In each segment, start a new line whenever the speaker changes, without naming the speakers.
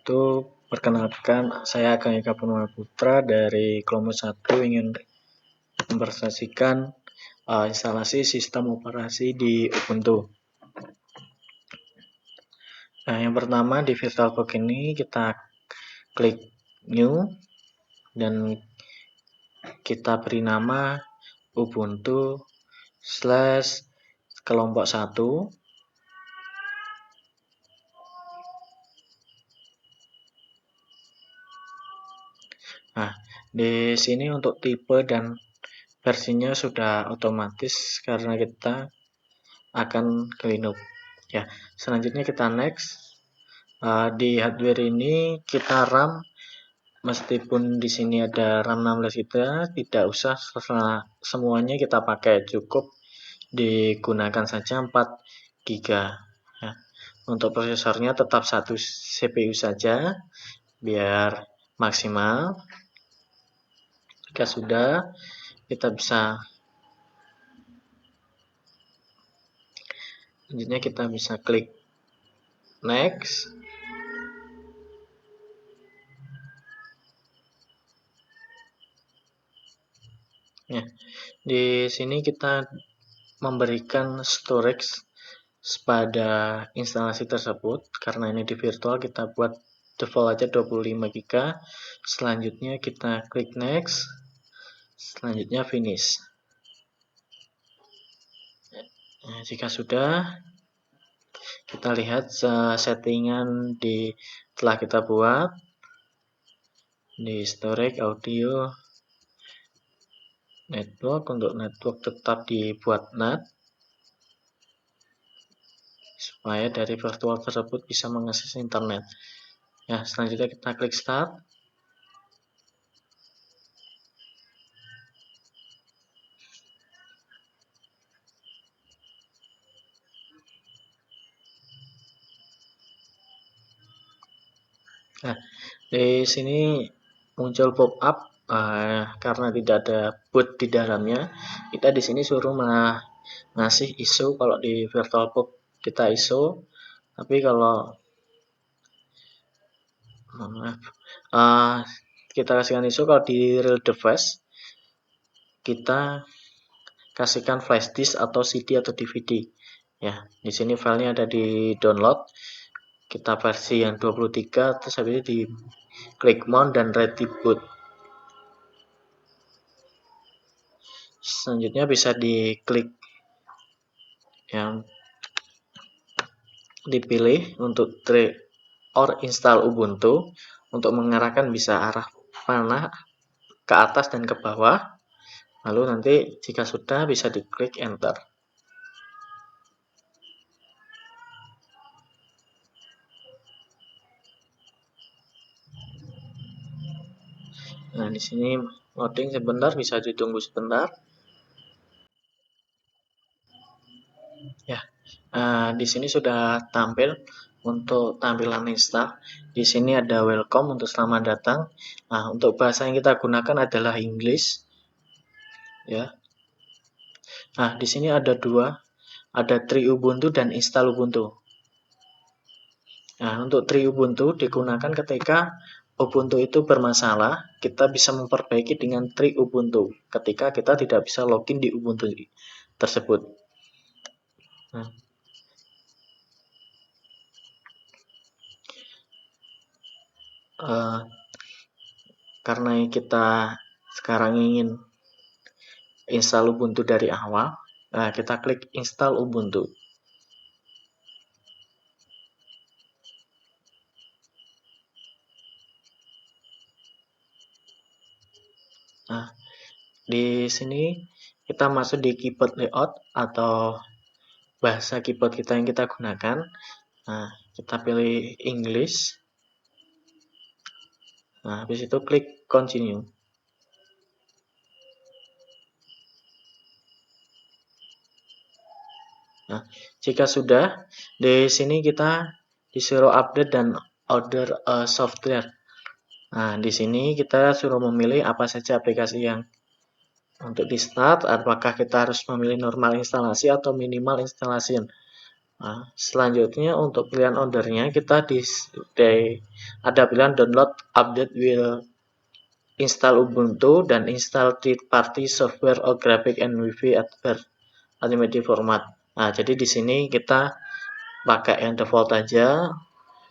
wabarakatuh. Perkenalkan, saya Ageng Eka Purnomo Putra dari kelompok 1 ingin mempresentasikan instalasi sistem operasi di Ubuntu. Nah, yang pertama di VirtualBox ini kita klik New dan kita beri nama Ubuntu / kelompok 1. Nah, di sini untuk tipe dan versinya sudah otomatis karena kita akan ke Linux. Ya, selanjutnya kita next. Di hardware ini kita RAM, meskipun di sini ada RAM 16 GB, tidak usah semuanya kita pakai, cukup digunakan saja 4 GB. Ya. Untuk prosesornya tetap 1 CPU saja, biar maksimal. Jika sudah, kita bisa selanjutnya kita bisa klik next. Ya, di sini kita memberikan storage pada instalasi tersebut. Karena ini di virtual, kita buat default aja 25 GB. Selanjutnya kita klik next. Selanjutnya finish. Nah, jika sudah, kita lihat settingan telah kita buat di storage, audio, network. Untuk network tetap dibuat NAT supaya dari virtual tersebut bisa mengakses internet. Ya, selanjutnya kita klik start. Nah, di sini muncul pop-up karena tidak ada boot di dalamnya. Kita di sini suruh ngasih ISO. Kalau di VirtualBox kita ISO, tapi kalau kita kasihkan ISO, kalau di real device kita kasihkan flash disk atau CD atau DVD. Ya, di sini filenya ada di download. Kita versi yang 23, terus habis itu di klik mount dan ready boot. Selanjutnya bisa diklik yang dipilih untuk try or install Ubuntu. Untuk mengarahkan bisa arah panah ke atas dan ke bawah. Lalu nanti jika sudah bisa diklik enter. Nah, di sini loading sebentar, bisa ditunggu sebentar. Ya, di sini sudah tampil untuk tampilan install. Di sini ada welcome untuk selamat datang. Nah, untuk bahasa yang kita gunakan adalah English. Ya. Nah, di sini ada dua, ada Try Ubuntu dan Install Ubuntu. Nah, untuk Try Ubuntu digunakan ketika Ubuntu itu bermasalah, kita bisa memperbaiki dengan Try Ubuntu ketika kita tidak bisa login di Ubuntu tersebut. Nah, karena kita sekarang ingin install Ubuntu dari awal, kita klik install Ubuntu. Nah, di sini kita masuk di keyboard layout atau bahasa keyboard kita yang kita gunakan. Nah, kita pilih English. Nah, habis itu klik continue. Nah, jika sudah, di sini kita disuruh update dan order software. Nah, di sini kita suruh memilih apa saja aplikasi yang untuk di start, apakah kita harus memilih normal instalasi atau minimal instalasi. Nah, selanjutnya untuk pilihan ordernya kita ada pilihan download, update, will install Ubuntu, dan install third party software or graphic and Wi-Fi advert Ultimate format. Nah, jadi di sini kita pakai yang default aja,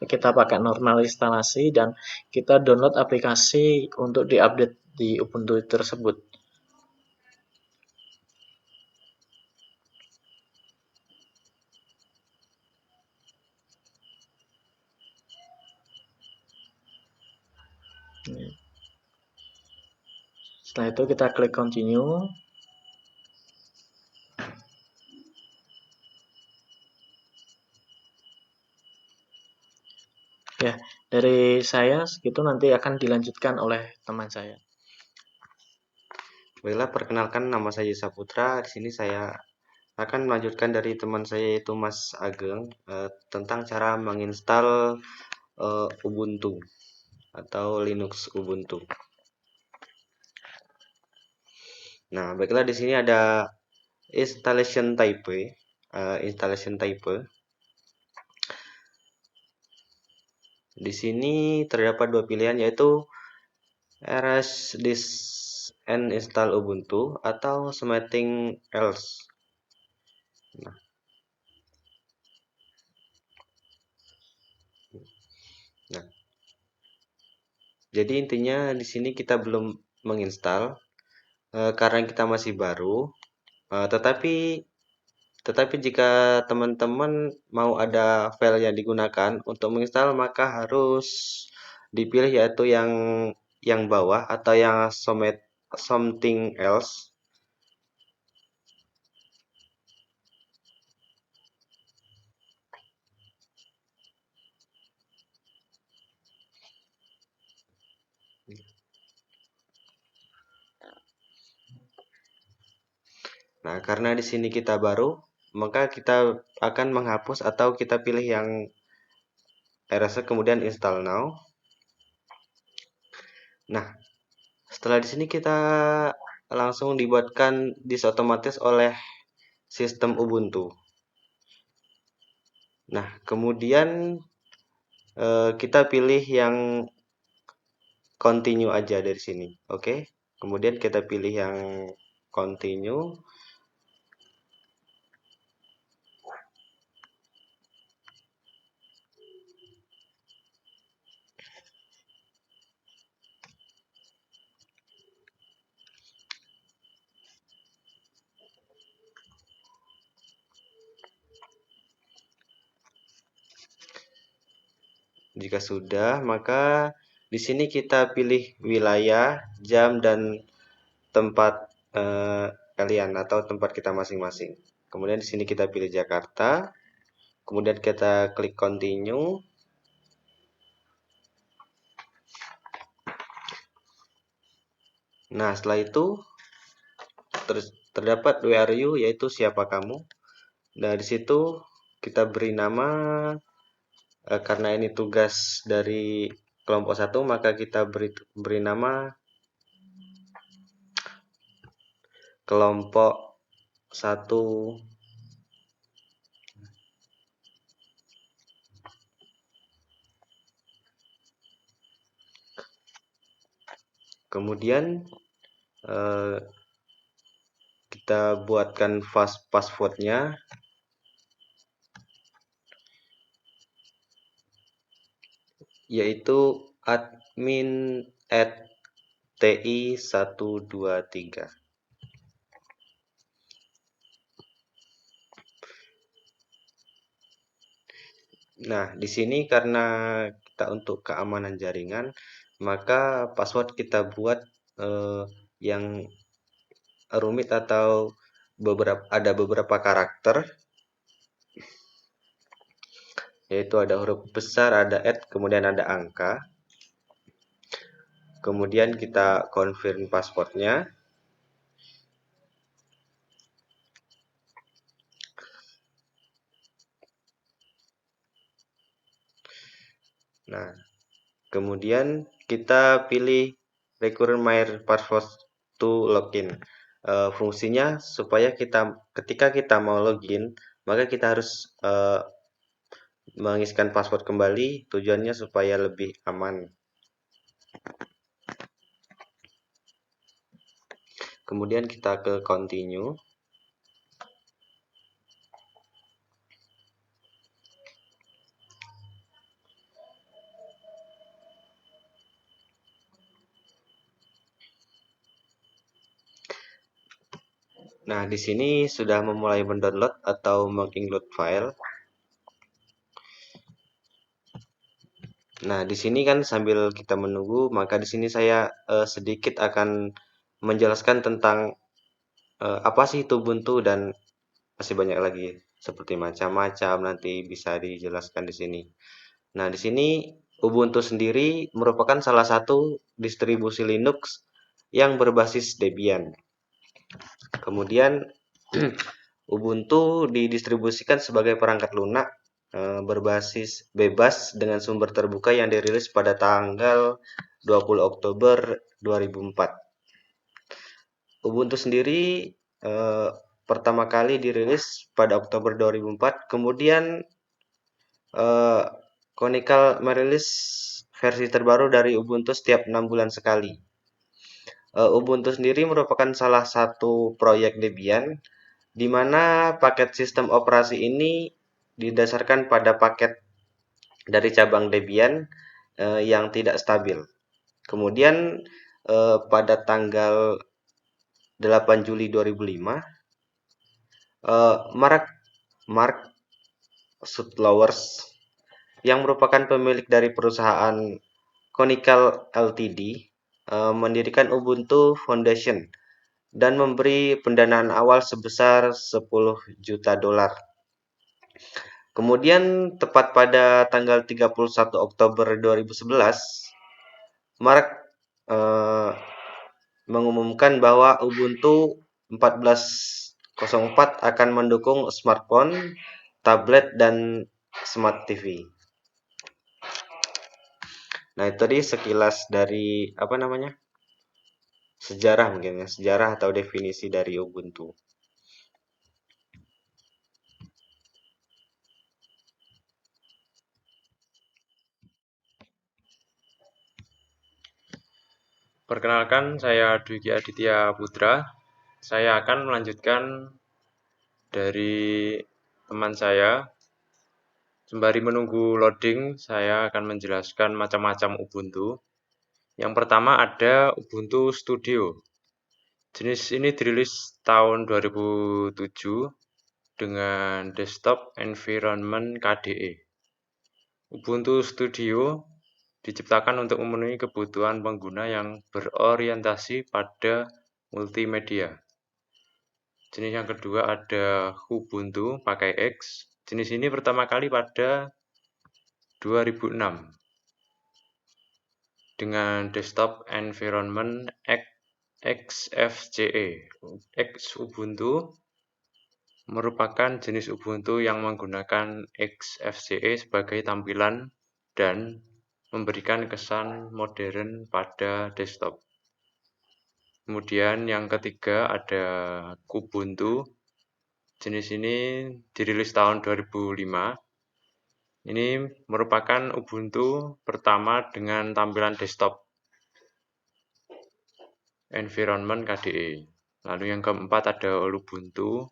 kita pakai normal instalasi, dan kita download aplikasi untuk diupdate di Ubuntu tersebut. Setelah itu kita klik continue. Ya, dari saya segitu, nanti akan dilanjutkan oleh teman saya.
Baiklah, perkenalkan, nama saya Saputra. Di sini saya akan melanjutkan dari teman saya yaitu Mas Ageng tentang cara menginstal Ubuntu atau Linux Ubuntu. Nah, baiklah, di sini ada installation type. Di sini terdapat dua pilihan, yaitu erase this and install Ubuntu atau something else. Nah, jadi intinya di sini kita belum menginstal karena kita masih baru. Tetapi jika teman-teman mau ada file yang digunakan untuk menginstal, maka harus dipilih yaitu yang bawah atau yang something else. Nah, karena di sini kita baru, maka kita akan menghapus atau kita pilih yang erase kemudian install now. Nah, setelah di sini kita langsung dibuatkan otomatis oleh sistem Ubuntu. Nah, kemudian kita pilih yang continue aja dari sini. Oke. Kemudian kita pilih yang continue. Jika sudah, maka di sini kita pilih wilayah, jam, dan tempat kalian atau tempat kita masing-masing. Kemudian di sini kita pilih Jakarta. Kemudian kita klik continue. Nah, setelah itu terdapat where are you, yaitu siapa kamu. Nah, di situ kita beri nama, karena ini tugas dari kelompok 1, maka kita beri nama kelompok 1. Kemudian kita buatkan passwordnya, yaitu admin@ti123. Nah, di sini karena kita untuk keamanan jaringan, maka password kita buat yang rumit atau ada beberapa karakter, yaitu ada huruf besar, ada kemudian ada angka. Kemudian kita confirm passwordnya. Nah, kemudian kita pilih require my password to login. Fungsinya supaya ketika kita mau login, maka kita harus mengisikan password kembali, tujuannya supaya lebih aman. Kemudian kita ke continue. Nah, di sini sudah memulai mendownload atau menginclude file. Nah, di sini kan sambil kita menunggu, maka di sini saya sedikit akan menjelaskan tentang apa sih itu Ubuntu dan masih banyak lagi seperti macam-macam nanti bisa dijelaskan di sini. Nah, di sini Ubuntu sendiri merupakan salah satu distribusi Linux yang berbasis Debian. Kemudian Ubuntu didistribusikan sebagai perangkat lunak berbasis bebas dengan sumber terbuka yang dirilis pada tanggal 20 Oktober 2004. Ubuntu sendiri pertama kali dirilis pada Oktober 2004, kemudian Conical merilis versi terbaru dari Ubuntu setiap 6 bulan sekali. Ubuntu sendiri merupakan salah satu proyek Debian di mana paket sistem operasi ini didasarkan pada paket dari cabang Debian yang tidak stabil. Kemudian pada tanggal 8 Juli 2005, Mark Sutlowers yang merupakan pemilik dari perusahaan Conical Ltd mendirikan Ubuntu Foundation dan memberi pendanaan awal sebesar 10 juta dolar. Kemudian tepat pada tanggal 31 Oktober 2011, Mark mengumumkan bahwa Ubuntu 14.04 akan mendukung smartphone, tablet, dan smart TV. Nah, itu tadi sekilas dari sejarah mungkin ya, sejarah atau definisi dari Ubuntu.
Perkenalkan, saya Dwiki Aditya Putra. Saya akan melanjutkan dari teman saya. Sembari menunggu loading, saya akan menjelaskan macam-macam Ubuntu. Yang pertama ada Ubuntu Studio. Jenis ini dirilis tahun 2007 dengan desktop environment KDE. Ubuntu Studio diciptakan untuk memenuhi kebutuhan pengguna yang berorientasi pada multimedia. Jenis yang kedua ada Ubuntu pakai X. Jenis ini pertama kali pada 2006 dengan desktop environment XFCE. X Ubuntu merupakan jenis Ubuntu yang menggunakan XFCE sebagai tampilan dan memberikan kesan modern pada desktop. Kemudian yang ketiga ada Kubuntu. Jenis ini dirilis tahun 2005. Ini merupakan Ubuntu pertama dengan tampilan desktop environment KDE. Lalu yang keempat ada Lubuntu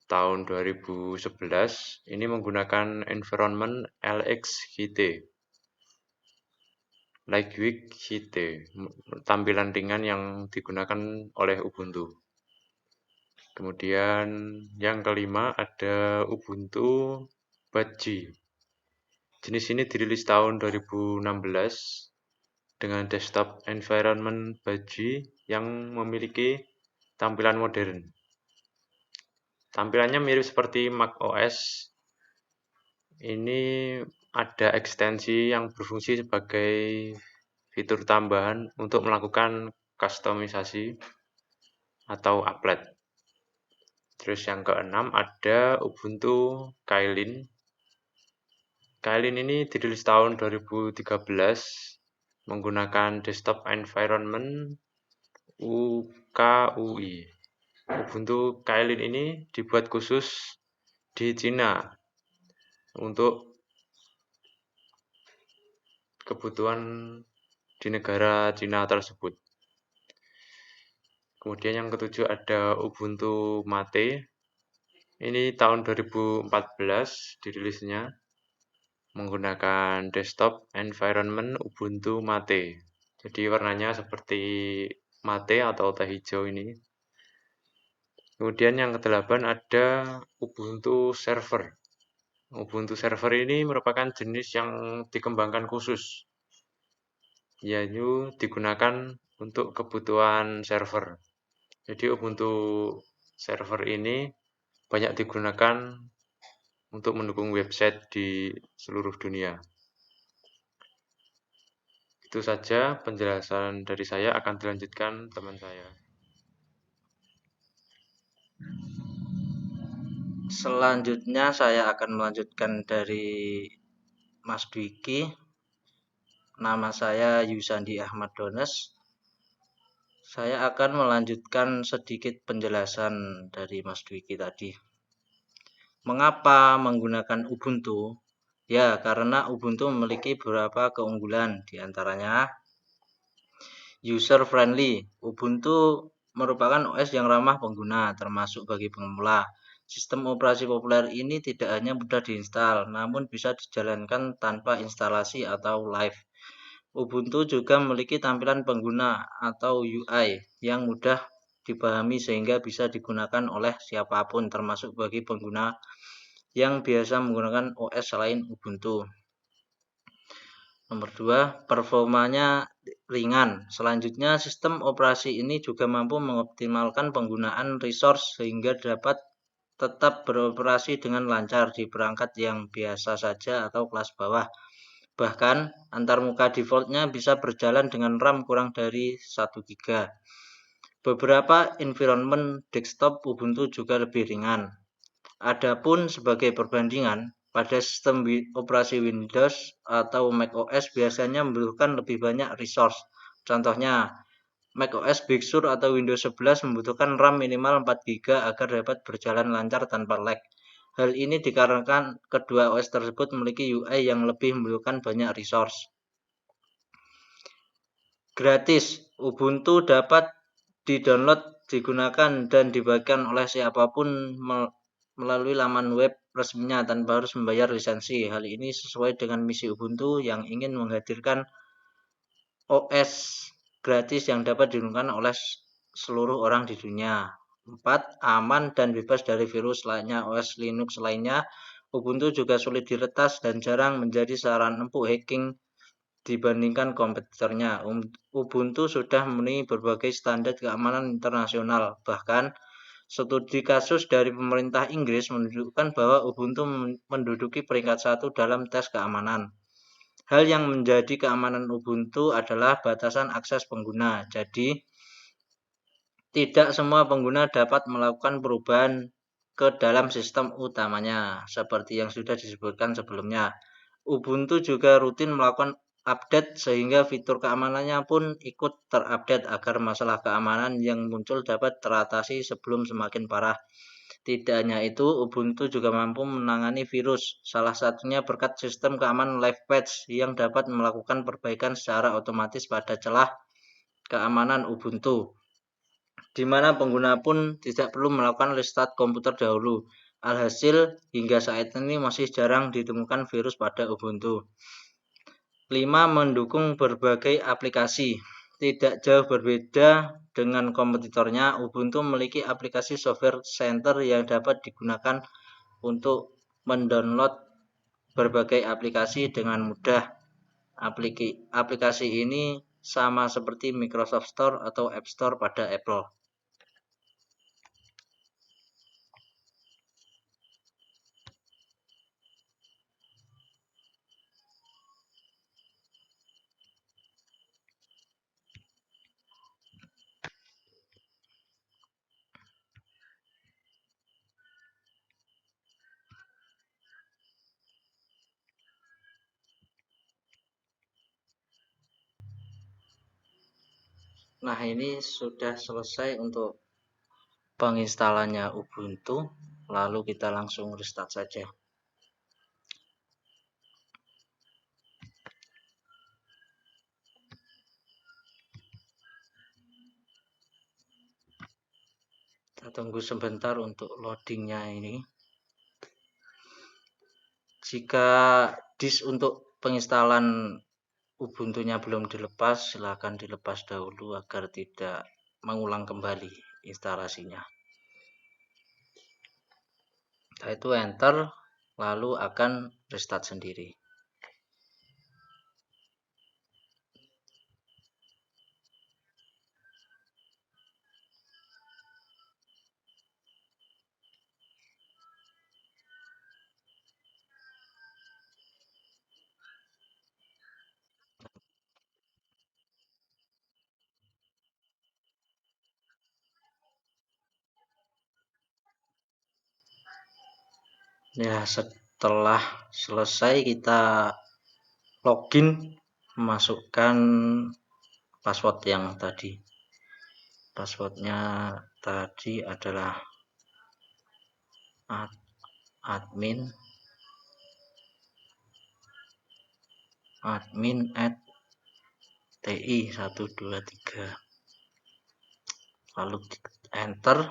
tahun 2011. Ini menggunakan environment LXQT. Lightweight QT, tampilan ringan yang digunakan oleh Ubuntu. Kemudian yang kelima ada Ubuntu Budgie. Jenis ini dirilis tahun 2016 dengan desktop environment Budgie yang memiliki tampilan modern. Tampilannya mirip seperti Mac OS. Ini ada ekstensi yang berfungsi sebagai fitur tambahan untuk melakukan kustomisasi atau applet. Terus yang keenam ada Ubuntu Kylin. Kylin ini dirilis tahun 2013 menggunakan desktop environment UKUI. Ubuntu Kylin ini dibuat khusus di Cina untuk kebutuhan di negara Cina tersebut. Kemudian yang ketujuh ada Ubuntu Mate. Ini tahun 2014 dirilisnya menggunakan desktop environment Ubuntu Mate. Jadi warnanya seperti mate atau teh hijau ini. Kemudian yang kedelapan ada Ubuntu Server. Ubuntu Server ini merupakan jenis yang dikembangkan khusus, yaitu digunakan untuk kebutuhan server. Jadi Ubuntu Server ini banyak digunakan untuk mendukung website di seluruh dunia. Itu saja penjelasan dari saya, akan dilanjutkan teman saya.
Selanjutnya saya akan melanjutkan dari Mas Dwiki. Nama saya Yusandi Ahmad Dones. Saya akan melanjutkan sedikit penjelasan dari Mas Dwiki tadi. Mengapa menggunakan Ubuntu? Ya, karena Ubuntu memiliki beberapa keunggulan, diantaranya user friendly. Ubuntu merupakan OS yang ramah pengguna, termasuk bagi pemula. Sistem operasi populer ini tidak hanya mudah diinstal, namun bisa dijalankan tanpa instalasi atau live. Ubuntu juga memiliki tampilan pengguna atau UI yang mudah dipahami sehingga bisa digunakan oleh siapapun, termasuk bagi pengguna yang biasa menggunakan OS selain Ubuntu. Nomor 2, performanya ringan. Selanjutnya, sistem operasi ini juga mampu mengoptimalkan penggunaan resource sehingga dapat tetap beroperasi dengan lancar di perangkat yang biasa saja atau kelas bawah. Bahkan, antarmuka defaultnya bisa berjalan dengan RAM kurang dari 1 GB. Beberapa environment desktop Ubuntu juga lebih ringan. Adapun sebagai perbandingan, pada sistem operasi Windows atau macOS biasanya membutuhkan lebih banyak resource. Contohnya, macOS Big Sur atau Windows 11 membutuhkan RAM minimal 4 GB agar dapat berjalan lancar tanpa lag. Hal ini dikarenakan kedua OS tersebut memiliki UI yang lebih membutuhkan banyak resource. Gratis, Ubuntu dapat di-download, digunakan, dan dibagikan oleh siapapun melalui laman web resminya tanpa harus membayar lisensi. Hal ini sesuai dengan misi Ubuntu yang ingin menghadirkan OS gratis yang dapat digunakan oleh seluruh orang di dunia. 4. Aman dan bebas dari virus lainnya OS Linux lainnya. Ubuntu juga sulit diretas dan jarang menjadi sasaran empuk hacking dibandingkan kompetitornya. Ubuntu sudah memenuhi berbagai standar keamanan internasional. Bahkan, studi kasus dari pemerintah Inggris menunjukkan bahwa Ubuntu menduduki peringkat 1 dalam tes keamanan. Hal yang menjadi keamanan Ubuntu adalah batasan akses pengguna. Jadi, tidak semua pengguna dapat melakukan perubahan ke dalam sistem utamanya, seperti yang sudah disebutkan sebelumnya. Ubuntu juga rutin melakukan update sehingga fitur keamanannya pun ikut terupdate agar masalah keamanan yang muncul dapat teratasi sebelum semakin parah. Tidak hanya itu, Ubuntu juga mampu menangani virus, salah satunya berkat sistem keamanan Live Patch yang dapat melakukan perbaikan secara otomatis pada celah keamanan Ubuntu, di mana pengguna pun tidak perlu melakukan restart komputer dahulu. Alhasil, hingga saat ini masih jarang ditemukan virus pada Ubuntu. 5. Mendukung berbagai aplikasi. Tidak jauh berbeda dengan kompetitornya, Ubuntu memiliki aplikasi software center yang dapat digunakan untuk mendownload berbagai aplikasi dengan mudah. Aplikasi ini sama seperti Microsoft Store atau App Store pada Apple. Nah, ini sudah selesai untuk penginstalannya Ubuntu. lalu kita langsung restart saja. Kita tunggu sebentar untuk loadingnya ini. Jika disk untuk penginstalan Ubuntu-nya belum dilepas, silakan dilepas dahulu agar tidak mengulang kembali instalasinya. Setelah itu enter, lalu akan restart sendiri. Ya, setelah selesai kita login, memasukkan password yang tadi. Passwordnya tadi adalah admin @ti123, lalu enter.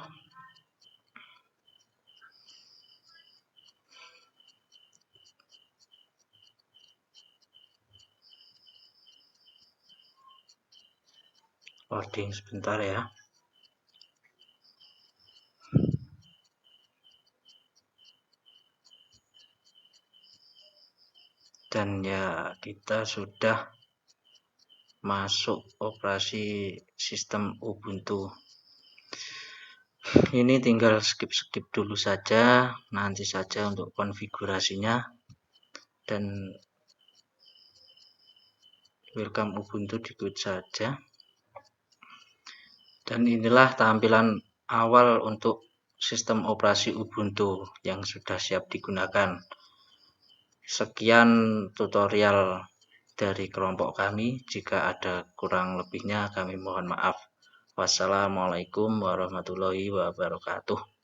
Loading sebentar ya. Dan ya, kita sudah masuk operasi sistem Ubuntu. Ini tinggal skip dulu saja, nanti saja untuk konfigurasinya. Dan welcome Ubuntu di-quit saja. Dan inilah tampilan awal untuk sistem operasi Ubuntu yang sudah siap digunakan. Sekian tutorial dari kelompok kami. Jika ada kurang lebihnya kami mohon maaf. Wassalamualaikum warahmatullahi wabarakatuh.